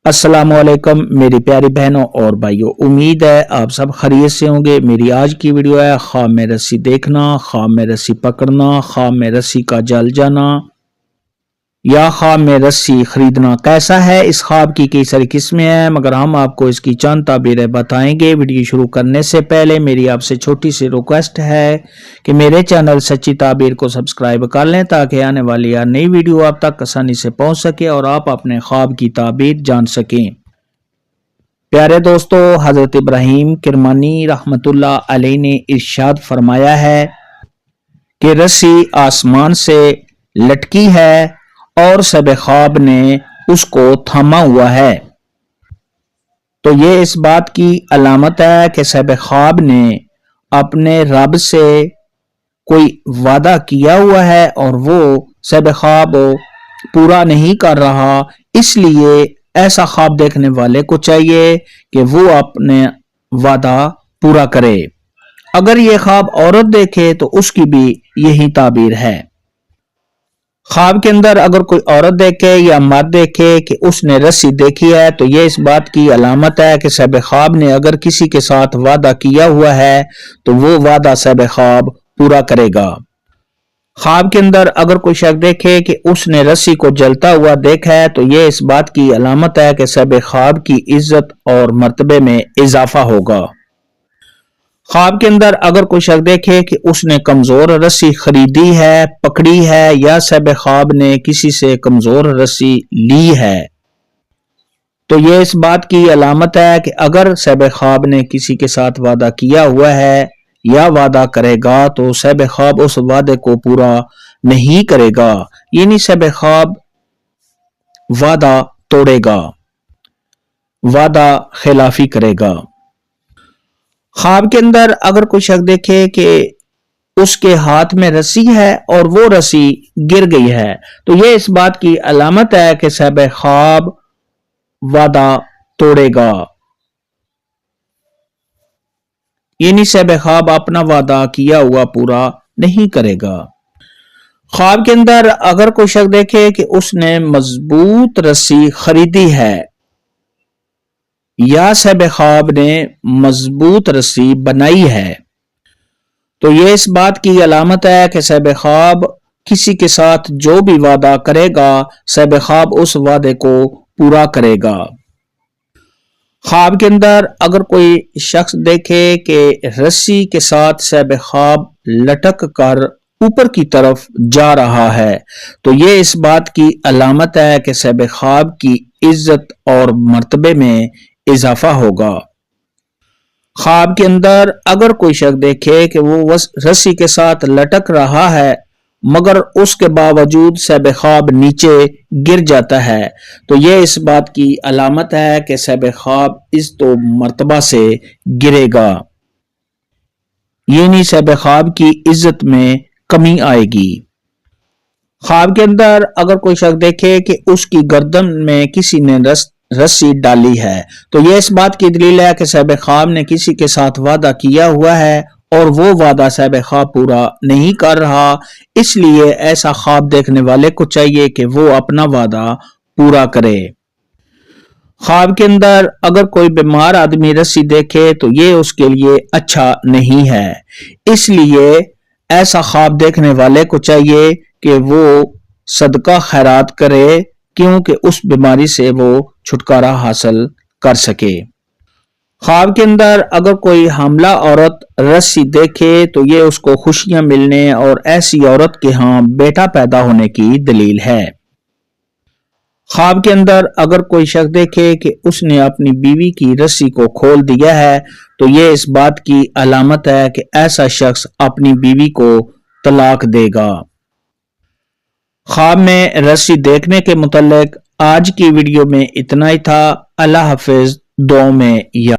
السلام علیکم میری پیاری بہنوں اور بھائیوں، امید ہے آپ سب خیریت سے ہوں گے۔ میری آج کی ویڈیو ہے خواب میں رسی دیکھنا، خواب میں رسی پکڑنا، خواب میں رسی کا جل جانا یا خواب میں رسی خریدنا کیسا ہے۔ اس خواب کی کئی ساری قسمیں ہیں، مگر ہم آپ کو اس کی چند تعبیریں بتائیں گے۔ ویڈیو شروع کرنے سے پہلے میری آپ سے چھوٹی سی ریکویسٹ ہے کہ میرے چینل سچی تعبیر کو سبسکرائب کر لیں تاکہ آنے والی ہر نئی ویڈیو آپ تک آسانی سے پہنچ سکے اور آپ اپنے خواب کی تعبیر جان سکیں۔ پیارے دوستو، حضرت ابراہیم کرمانی رحمت اللہ علیہ نے ارشاد فرمایا ہے کہ رسی آسمان سے لٹکی ہے اور سب خواب نے اس کو تھاما ہوا ہے۔ تو یہ اس بات کی علامت ہے کہ سب خواب نے اپنے رب سے کوئی وعدہ کیا ہوا ہے اور وہ سب خواب پورا نہیں کر رہا، اس لیے ایسا خواب دیکھنے والے کو چاہیے کہ وہ اپنے وعدہ پورا کرے۔ اگر یہ خواب عورت دیکھے تو اس کی بھی یہی تعبیر ہے۔ خواب کے اندر اگر کوئی عورت دیکھے یا مرد دیکھے کہ اس نے رسی دیکھی ہے تو یہ اس بات کی علامت ہے کہ سب خواب نے اگر کسی کے ساتھ وعدہ کیا ہوا ہے تو وہ وعدہ سب خواب پورا کرے گا۔ خواب کے اندر اگر کوئی شخص دیکھے کہ اس نے رسی کو جلتا ہوا دیکھا ہے تو یہ اس بات کی علامت ہے کہ سب خواب کی عزت اور مرتبے میں اضافہ ہوگا۔ خواب کے اندر اگر کوئی شخص دیکھے کہ اس نے کمزور رسی خریدی ہے، پکڑی ہے یا سب خواب نے کسی سے کمزور رسی لی ہے تو یہ اس بات کی علامت ہے کہ اگر سب خواب نے کسی کے ساتھ وعدہ کیا ہوا ہے یا وعدہ کرے گا تو سب خواب اس وعدے کو پورا نہیں کرے گا، یعنی سب خواب وعدہ توڑے گا، وعدہ خلافی کرے گا۔ خواب کے اندر اگر کوئی شخص دیکھے کہ اس کے ہاتھ میں رسی ہے اور وہ رسی گر گئی ہے تو یہ اس بات کی علامت ہے کہ سب خواب وعدہ توڑے گا، یعنی سب خواب اپنا وعدہ کیا ہوا پورا نہیں کرے گا۔ خواب کے اندر اگر کوئی شخص دیکھے کہ اس نے مضبوط رسی خریدی ہے یا سب خواب نے مضبوط رسی بنائی ہے تو یہ اس بات کی علامت ہے کہ سب خواب کسی کے ساتھ جو بھی وعدہ کرے گا سب خواب اس وعدے کو پورا کرے گا۔ خواب کے اندر اگر کوئی شخص دیکھے کہ رسی کے ساتھ سب خواب لٹک کر اوپر کی طرف جا رہا ہے تو یہ اس بات کی علامت ہے کہ سب خواب کی عزت اور مرتبے میں اضافہ ہوگا۔ خواب کے اندر اگر کوئی شخص دیکھے کہ وہ رسی کے ساتھ لٹک رہا ہے مگر اس کے باوجود سب خواب نیچے گر جاتا ہے تو یہ اس بات کی علامت ہے کہ سب خواب عزت و مرتبہ سے گرے گا، یعنی سب خواب کی عزت میں کمی آئے گی۔ خواب کے اندر اگر کوئی شخص دیکھے کہ اس کی گردن میں کسی نے رسی ڈالی ہے تو یہ اس بات کی دلیل ہے کہ سب خواب نے کسی کے ساتھ وعدہ کیا ہوا ہے اور وہ وعدہ سب خواب پورا نہیں کر رہا، اس لیے ایسا خواب دیکھنے والے کو چاہیے کہ وہ اپنا وعدہ پورا کرے۔ خواب کے اندر اگر کوئی بیمار آدمی رسی دیکھے تو یہ اس کے لیے اچھا نہیں ہے، اس لیے ایسا خواب دیکھنے والے کو چاہیے کہ وہ صدقہ خیرات کرے کیونکہ اس بیماری سے وہ چھٹکارا حاصل کر سکے۔ خواب کے اندر اگر کوئی حاملہ عورت رسی دیکھے تو یہ اس کو خوشیاں ملنے اور ایسی عورت کے ہاں بیٹا پیدا ہونے کی دلیل ہے۔ خواب کے اندر اگر کوئی شخص دیکھے کہ اس نے اپنی بیوی کی رسی کو کھول دیا ہے تو یہ اس بات کی علامت ہے کہ ایسا شخص اپنی بیوی کو طلاق دے گا۔ خواب میں رسی دیکھنے کے متعلق آج کی ویڈیو میں اتنا ہی تھا۔ اللہ حافظ، دعاؤں میں یاد